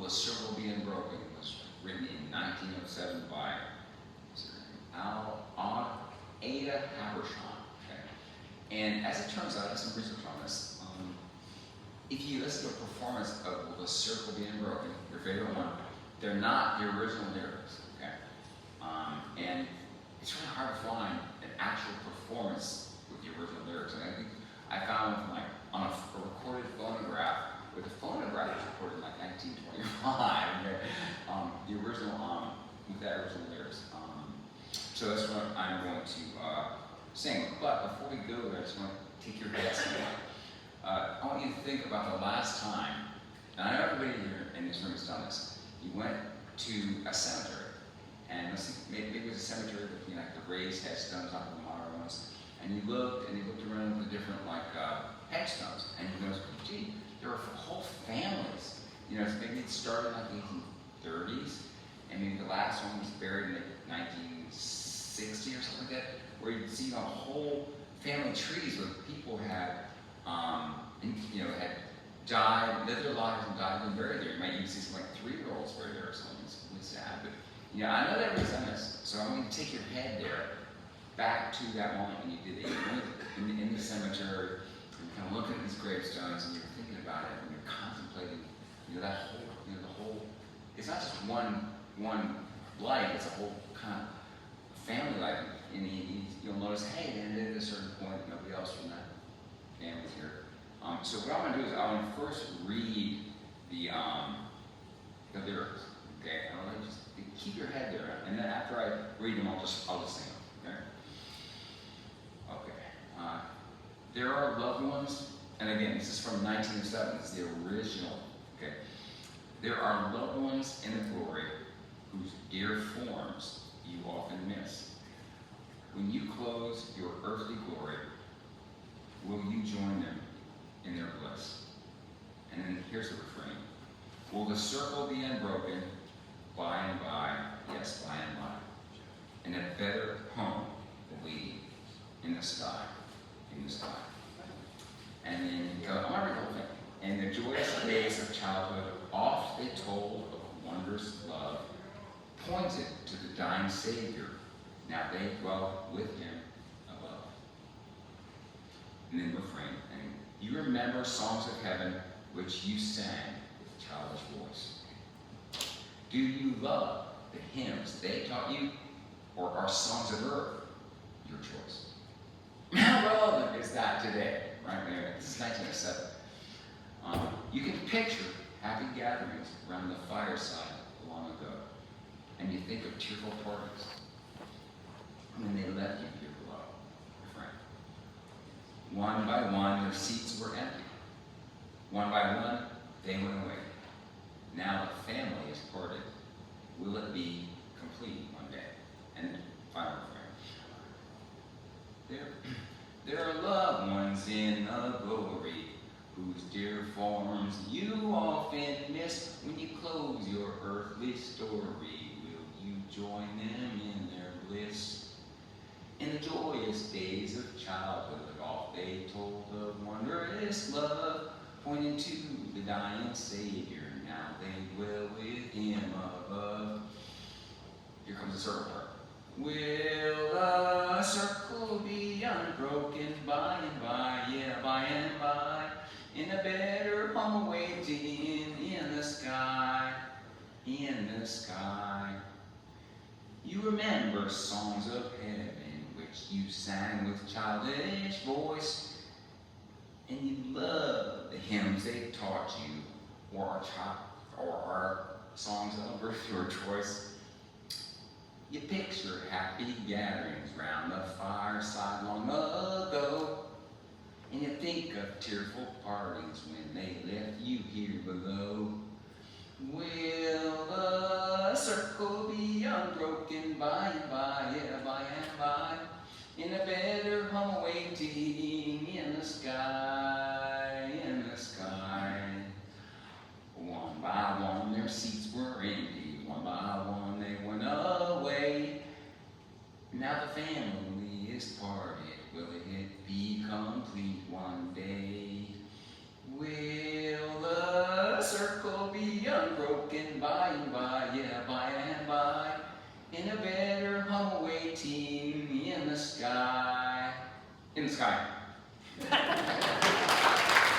the Circle Be Unbroken was written in 1907 by Ada Habershon. Okay? And as it turns out, I did some research on this. If you listen to a performance of Will the Circle Be Unbroken, your favorite one, they're not the original lyrics. Okay? And it's really hard to find an actual performance with the original lyrics. And I think I found one like on a recorded phonograph, with the phonograph was recorded in like 1925. Okay? The original, with that original lyrics. So that's what I'm going to sing. But before we go there, I just want to take your head somewhere. I want you to think about the last time, and I know everybody here in this room has done this. You went to a cemetery, and let's see, maybe it was a cemetery with like the raised headstones, not the modern ones, and you looked around at the different like headstones, and you noticed, gee, there were whole families. You know, maybe it started in like the 1830s, and maybe the last one was buried in the 1960 or something like that, where you'd see whole family trees where people had, had died, lived their lives and died and buried there. You might even see some like 3-year-olds buried there or something. It's really sad, but I know that everybody's done this. So I'm going to take your head there, back to that moment when you did it. You went in the cemetery, and kind of looking at these gravestones, and you're thinking about it, and you're contemplating, that whole, the whole. It's not just one life. It's a whole kind of family life. And you'll notice, hey, they ended at a certain point. Nobody else from that family's here. So what I'm going to do is I'm going to first read the lyrics. Okay, and I'll let you just keep your head there, and then after I read them, I'll just sing them. Okay. Okay. There are loved ones, and again, this is from 1907. This is the original. Okay. There are loved ones in the glory whose dear forms you often miss. When you close your earthly glory, will you join them in their bliss? And then here's the refrain. Will the circle be unbroken by and by, yes, by and by, and a better home waiting in the sky, And then you go, I'm going to read the whole thing. And the joyous days of childhood, oft they told of wondrous love, pointed to the dying Savior. Now they dwell with him above. And then refrain. And you remember songs of heaven which you sang with childish voice. Do you love the hymns they taught you, or are songs of earth your choice? How relevant is that today? Right? This is 1907. You can picture happy gatherings around the fireside long ago, and you think of tearful parties when they left you here below, your friend. One by one, their seats were empty. One by one, they went away. Now the family is parted. Will it be complete one day? And final refrain. There are loved ones in the glory, whose dear forms you often miss. When you close your earthly story, will you join them in their bliss? In the joyous days of childhood, oft they told of wondrous love, pointing to the dying Savior. Now they dwell with him above. Here comes the circle part. Will the circle be unbroken by and by, yeah, by and by, in a better home awaiting in the sky, in the sky. You remember songs of heaven which you sang with childish voice, and you love the hymns they taught you, or our songs of earth your choice. You picture happy gatherings round the fireside long ago, and you think of tearful partings when they left you here below. Will the circle be unbroken by and by, yeah, by and by, in a better home awaiting in the sky, in the sky. One by one their seats were empty, one by one they went away. Now the family is parted, will it be complete one day? Will the circle be unbroken broken by and by, yeah, by and by, in a better home away team in the sky. In the sky.